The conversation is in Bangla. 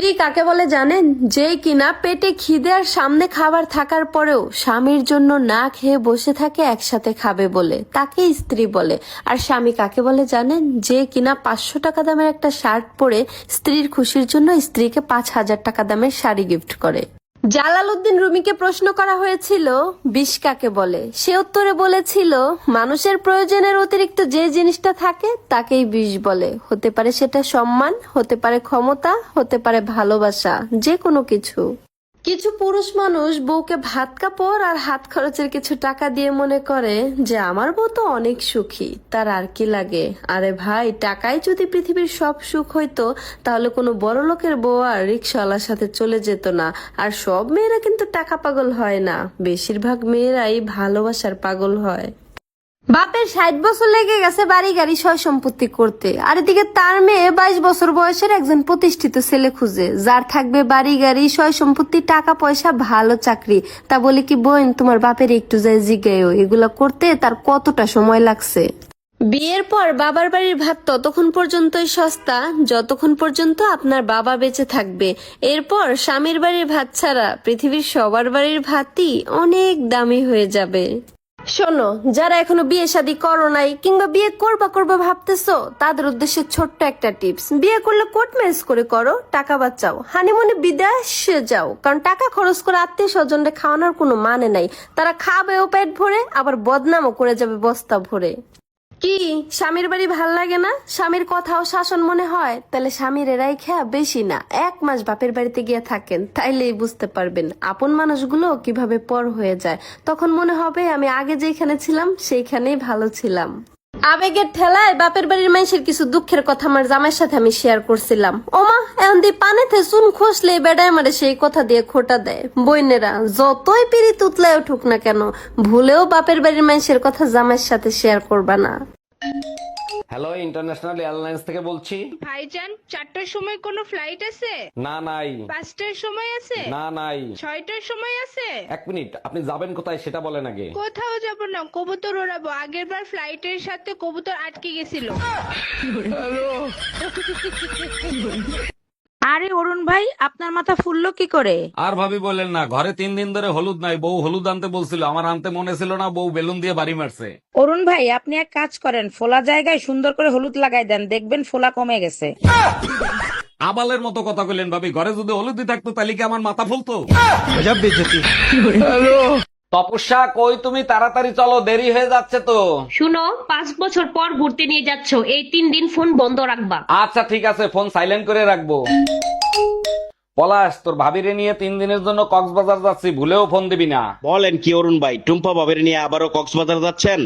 স্ত্রী কাকে বলে জানেন? যেই কিনা পেটে খিদে আর সামনে খাবার থাকার পরেও স্বামীর জন্য না খেয়ে বসে থাকে একসাথে খাবে বলে, তাকে স্ত্রী বলে। আর স্বামী কাকে বলে জানেন? যে কিনা 500 টাকা দামের একটা শার্ট পরে স্ত্রীর খুশির জন্য স্ত্রীকে 5,000 টাকা দামের শাড়ি গিফট করে। জালালউদ্দিন রুমিকে প্রশ্ন করা হয়েছিল বিষ কাকে বলে। সে উত্তরে বলেছিল, মানুষের প্রয়োজনের অতিরিক্ত যে জিনিসটা থাকে তাকেই বিষ বলে। হতে পারে সেটা সম্মান, হতে পারে ক্ষমতা, হতে পারে ভালোবাসা, যে কোনো কিছু। কিছু পুরুষ মানুষ বউকে ভাত কাপড় আর হাত খরচের কিছু টাকা দিয়ে মনে করে যে আমার বউ তো অনেক সুখী, তার আর কি লাগে। আরে ভাই, টাকায় যদি পৃথিবীর সব সুখ হইতো তাহলে কোনো বড় লোকের বউ আর রিক্সাওয়ালার সাথে চলে যেত না। আর সব মেয়েরা কিন্তু টাকা পাগল হয় না, বেশিরভাগ মেয়েরাই ভালোবাসার পাগল হয়। বাপের 60 বছর লেগে গেছে বাড়ি গাড়ি সয় সম্পত্তি করতে, আর এদিকে তার মেয়ে 22 বছর বয়সের একজন প্রতিষ্ঠিত ছেলে খুঁজে, যার থাকবে বাড়ি গাড়ি সয় সম্পত্তি, টাকা পয়সা, ভালো চাকরি। তা বলে কি বোন, তোমার বাপের একটু যায় জিজ্ঞাসা এগুলা করতে তার কতটা সময় লাগছে। বিয়ের পর বাবার বাড়ির ভাত ততক্ষণ পর্যন্তই সস্তা যতক্ষণ পর্যন্ত আপনার বাবা বেঁচে থাকবে। এরপর স্বামীর বাড়ির ভাত ছাড়া পৃথিবীর সবার বাড়ির ভাতই অনেক দামি হয়ে যাবে। শোনো, যারা এখনো বিয়ে শাদী করো নাই কিংবা বিয়ে করবা ভাবতেছো, তাদের উদ্দেশ্যে ছোট্ট একটা টিপস। বিয়ে করলে কোর্ট ম্যারেজ করে করো, টাকা বাঁচাও, হানিমুনে বিদেশে যাও। কারণ টাকা খরচ করে আত্মীয় স্বজনদের খাওয়ানোর কোনো মানে নাই। তারা খাবেও পেট ভরে, আবার বদনামও করে যাবে বস্তা ভরে। কি স্বামীর বাড়ি ভাল লাগে না? স্বামীর কথাও শাসন মনে হয়? তাহলে স্বামীর এরাই খেয়া বেশি না 1 মাস বাপের বাড়িতে গিয়ে থাকেন, তাইলেই বুঝতে পারবেন আপন মানুষগুলো কিভাবে পর হয়ে যায়। তখন মনে হবে আমি আগে যেখানে ছিলাম সেইখানেই ভালো ছিলাম। আবেগের ঠেলায় বাপের বাড়ির মানুষের কিছু দুঃখের কথা আমার জামাইয়ের সাথে আমি শেয়ার করছিলাম। ওমা, এখন দিয়ে পানেতে চুন খসলে বেড়ায় মারে সেই কথা দিয়ে খোটা দেয়। বইনেরা যতই পিড়ি তুতলায় উঠুক না কেন, ভুলেও বাপের বাড়ির মানুষের কথা জামাইয়ের সাথে শেয়ার করবা না। হ্যালো, ইন্টারন্যাশনাল এয়ারলাইন্স থেকে বলছি। ভাইজান, 4টার সময় কোনো ফ্লাইট আছে? না নাই। 5টার সময় আছে? না নাই। 6টার সময় আছে? 1 মিনিট, আপনি যাবেন কোথায় সেটা বলেন আগে। কোথাও যাব না, কবুতর ওড়াবো। আগের বার ফ্লাইটের সাথে কবুতর আটকে গেছিল। আরে অরুণ ভাই, আপনার মাথা ফুললো কি করে? আর ভাবি বলেন না, ঘরে 3 দিন ধরে হলুদ নাই। বউ হলুদ আনতে বলছিল, আমার আনতে মনে ছিল না, বউ বেলুন দিয়ে বাড়ি মারছে। অরুণ ভাই, আপনি এক কাজ করেন, ফোলা জায়গায় সুন্দর করে হলুদ লাগাই দেন, দেখবেন ফোলা কমে গেছে। আবালের মতো কথা কইলেন ভাবি, ঘরে যদি হলুদই থাকতো তাহলে কি আমার মাথা ফুলতো? তপস্যা, কই তুমি? তাড়াতাড়ি চলো, দেরি হয়ে যাচ্ছে তো। শুনো, 5 বছর পর ঘুরতে নিয়ে যাচ্ছ, এই 3 দিন ফোন বন্ধ রাখবা। আচ্ছা ঠিক আছে, ফোন সাইলেন্ট করে রাখবো। পলাশ, তোর ভাবিরে নিয়ে 3 দিনের জন্য কক্সবাজার যাচ্ছি, ভুলেও ফোন দিবি না। বলেন কি অরুণ ভাই, টুম্পা বাবের নিয়ে আবারও কক্সবাজার যাচ্ছেন?